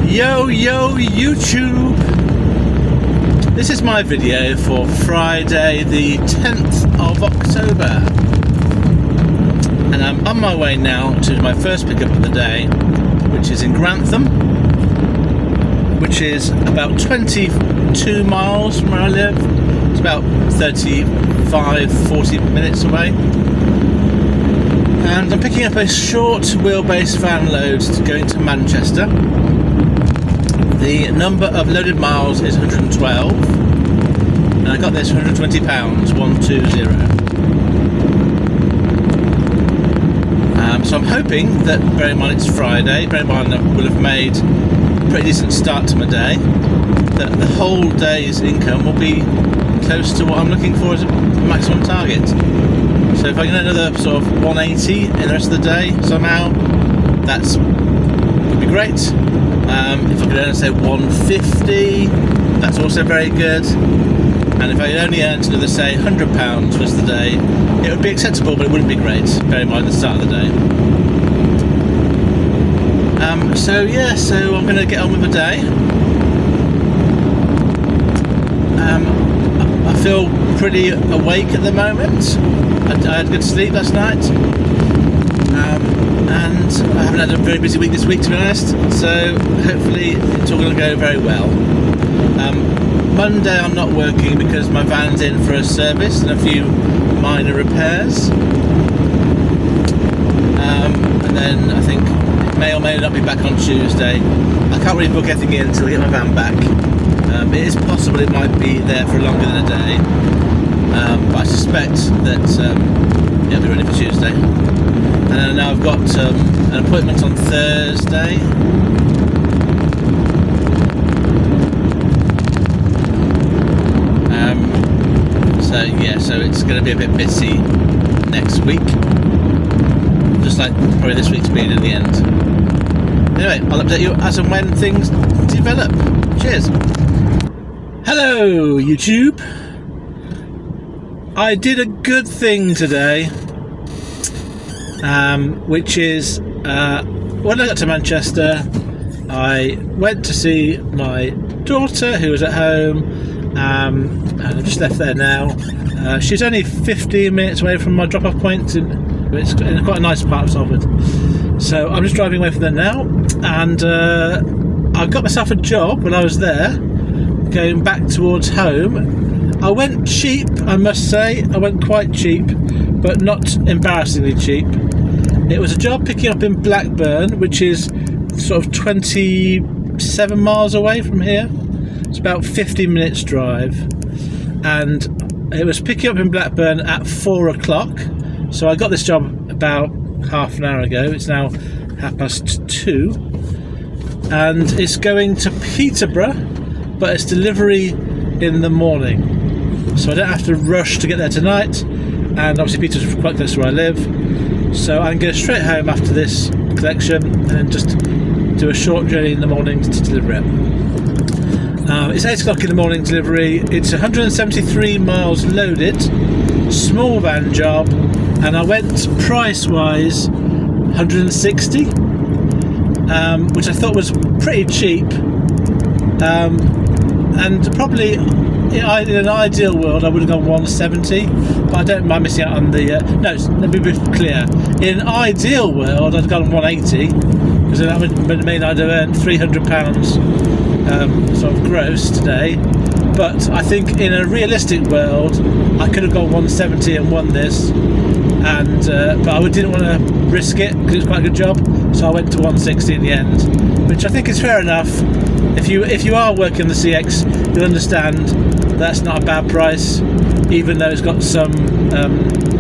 Yo YouTube! This is my video for Friday the 10th of October, and I'm on my way now to my first pickup of the day, which is in Grantham, which is about 22 miles from where I live. It's about 35-40 minutes away, and I'm picking up a short wheelbase van load going to Manchester. The number of loaded miles is 112, and I got this for £120, 120. So I'm hoping that, bearing in mind it's Friday, bearing in mind I will have made a pretty decent start to my day, that the whole day's income will be close to what I'm looking for as a maximum target. So if I get another sort of 180 in the rest of the day somehow, would be great. If I could earn, say, 150, that's also very good. And if I only earned another, say, £100 for the rest of the day, it would be acceptable, but it wouldn't be great, bear in mind the start of the day. So I'm going to get on with my day. I feel pretty awake at the moment. I had good sleep last night. And I haven't had a very busy week this week, to be honest, so hopefully it's all going to go very well. Monday I'm not working because my van's in for a service and a few minor repairs, and then I think it may or may not be back on Tuesday. I can't really book anything in until I get my van back. It is possible it might be there for longer than a day, but I suspect that it'll be ready for Tuesday. And now I've got an appointment on Thursday. So it's going to be a bit busy next week, just like probably this week's been in the end. Anyway, I'll update you as and when things develop. Cheers. Hello YouTube. I did a good thing today. Which is when I got to Manchester, I went to see my daughter who was at home, and I just left there now. She's only 15 minutes away from my drop-off point. It's in quite a nice part of Salford, so I'm just driving away from there now. And I got myself a job when I was there, going back towards home. I went cheap, I must say. I went quite cheap, but not embarrassingly cheap. It was a job picking up in Blackburn, which is sort of 27 miles away from here. It's about 50 minutes drive, and it was picking up in Blackburn at 4 o'clock. So I got this job about half an hour ago. It's now 2:30, and it's going to Peterborough, but it's delivery in the morning, so I don't have to rush to get there tonight. And obviously Peter's quite close to where I live, so I can go straight home after this collection and just do a short journey in the morning to deliver it. It's 8 o'clock in the morning delivery. It's 173 miles loaded, small van job, and I went price-wise 160, which I thought was pretty cheap, and probably in an ideal world I would have gone 170, but I don't mind missing out on the no, let me be clear, in an ideal world I'd have gone 180, because that would mean I'd have earned £300 sort of gross today. But I think in a realistic world I could have gone 170 and won this, and but I didn't want to risk it because it's quite a good job, so I went to 160 in the end, which I think is fair enough. If you are working on the CX, you'll understand that's not a bad price, even though it's got some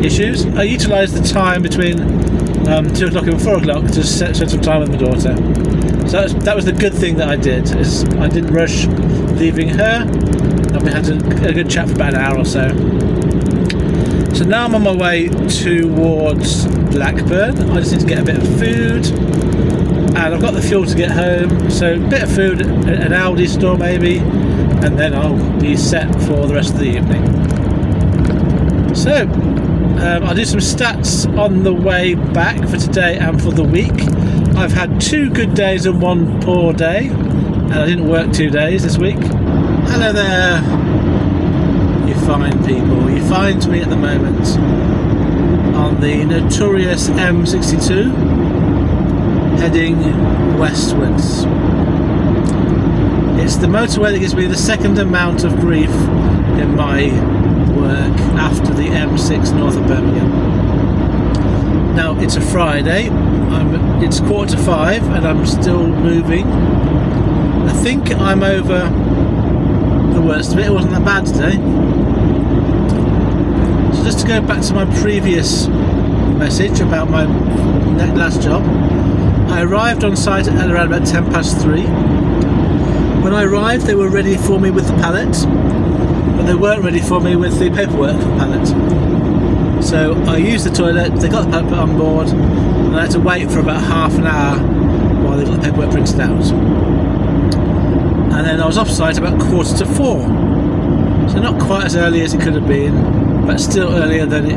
issues. I utilised the time between 2 o'clock and 4 o'clock to spend some time with my daughter. So that was the good thing that I did, is I didn't rush leaving her, and we had a good chat for about an hour or so. So now I'm on my way towards Blackburn. I just need to get a bit of food, and I've got the fuel to get home, so a bit of food, an Aldi store maybe, and then I'll be set for the rest of the evening. So I'll do some stats on the way back for today and for the week. I've had 2 good days and 1 poor day, and I didn't work 2 days this week. Hello there, you fine people. You find me at the moment on the notorious M62, heading westwards. It's the motorway that gives me the second amount of grief in my work after the M6 north of Birmingham. Now it's a Friday, it's 4:45 and I'm still moving. I think I'm over the worst of it. It wasn't that bad today. So just to go back to my previous message about my last job, I arrived on site at around about 3:10. When I arrived, they were ready for me with the pallet, but they weren't ready for me with the paperwork for the pallet. So I used the toilet, they got the pallet put on board, and I had to wait for about half an hour while they got the paperwork printed out. And then I was off site about 4:45. So not quite as early as it could have been, but still earlier than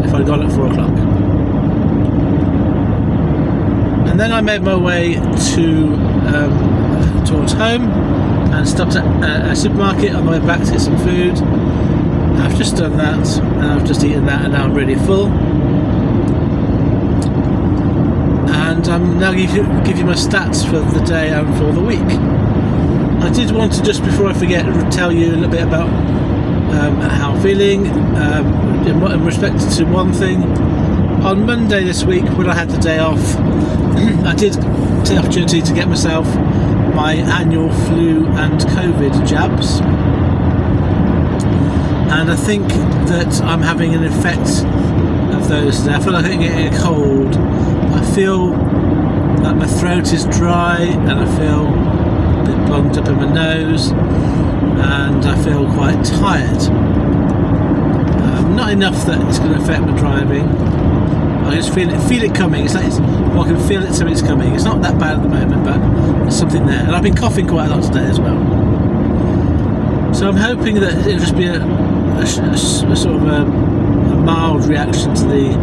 if I'd gone at 4 o'clock. And then I made my way towards home and stopped at a supermarket on the way back to get some food. I've just done that, and I've just eaten that, and now I'm really full. And I'm now give you my stats for the day and for the week. I did want to, just before I forget, tell you a little bit about how I'm feeling in respect to one thing. On Monday this week, when I had the day off, I did take the opportunity to get myself my annual flu and COVID jabs, and I think that I'm having an effect of those today. I feel like I'm getting a cold. I feel like my throat is dry, and I feel a bit plugged up in my nose, and I feel quite tired. Not enough that it's going to affect my driving. I just feel it coming. It's like I can feel it, something's coming. It's not that bad at the moment, but there's something there. And I've been coughing quite a lot today as well. So I'm hoping that it'll just be a sort of a mild reaction to the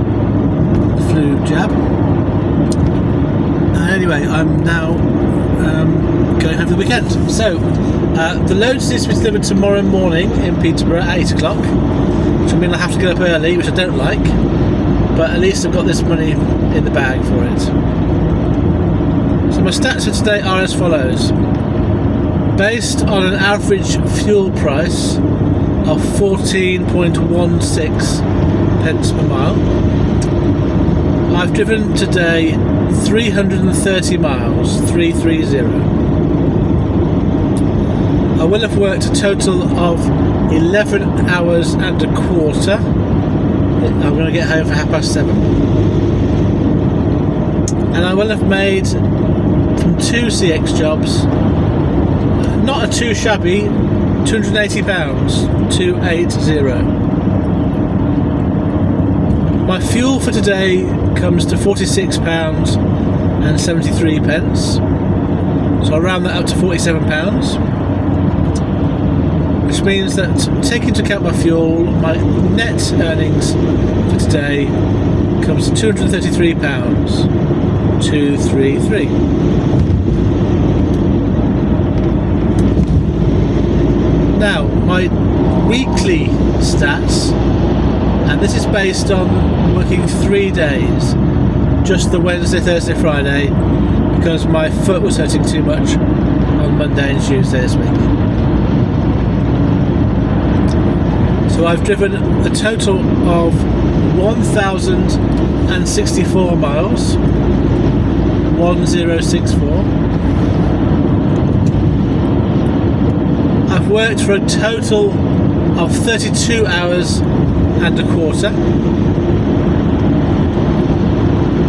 flu jab. Anyway, I'm now going home for the weekend. So the loads is to be delivered tomorrow morning in Peterborough at 8 o'clock, which will mean I have to get up early, which I don't like. But at least I've got this money in the bag for it. So my stats for today are as follows. Based on an average fuel price of 14.16 pence per mile, I've driven today 330 miles, 330. I will have worked a total of 11 hours and a quarter. I'm going to get home for 7:30. And I will have made from 2 CX jobs, not a too shabby, £280, 280. My fuel for today comes to £46.73, so I'll round that up to £47, which means that, taking into account my fuel, my net earnings for today comes to £233.233. Now, my weekly stats, and this is based on working 3 days, just the Wednesday, Thursday, Friday, because my foot was hurting too much on Monday and Tuesday this week. So I've driven a total of 1,064 miles, 1064. I've worked for a total of 32 hours and a quarter.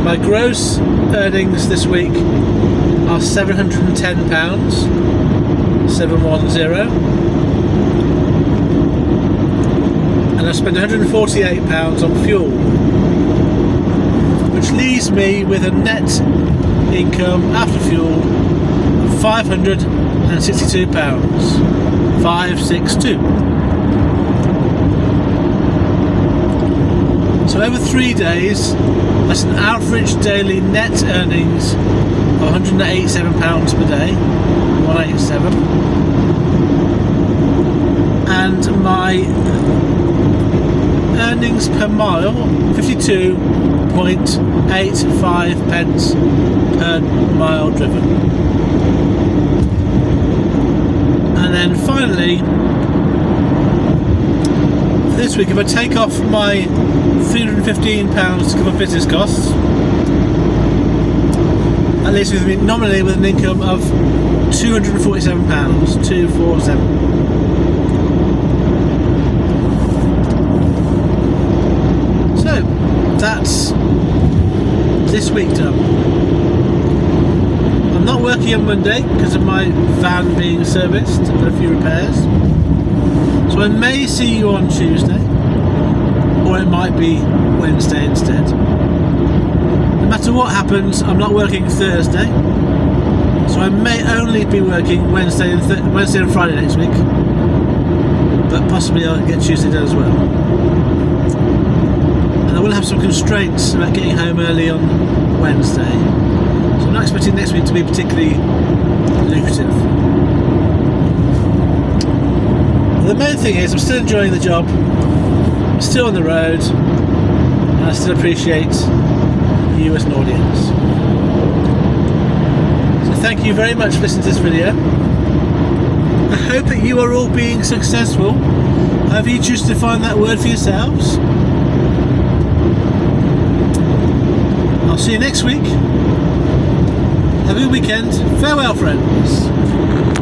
My gross earnings this week are £710, 710. And I spent £148 on fuel, which leaves me with a net income after fuel of £562, 562. So over 3 days, that's an average daily net earnings of £187 per day, 187, and my earnings per mile, 52.85 pence per mile driven. And then finally, for this week, if I take off my £315 to cover business costs, that leaves me nominally with an income of £247, 247. So that's this week done. I'm not working on Monday because of my van being serviced and a few repairs, so I may see you on Tuesday, or it might be Wednesday instead. No matter what happens, I'm not working Thursday, so I may only be working Wednesday and Friday next week, but possibly I'll get Tuesday done as well. And I will have some constraints about getting home early on Wednesday, so I'm not expecting next week to be particularly lucrative. The main thing is I'm still enjoying the job, I'm still on the road, and I still appreciate you as an audience. So thank you very much for listening to this video. I hope that you are all being successful, however you choose to define that word for yourselves. I'll see you next week. Have a good weekend. Farewell, friends.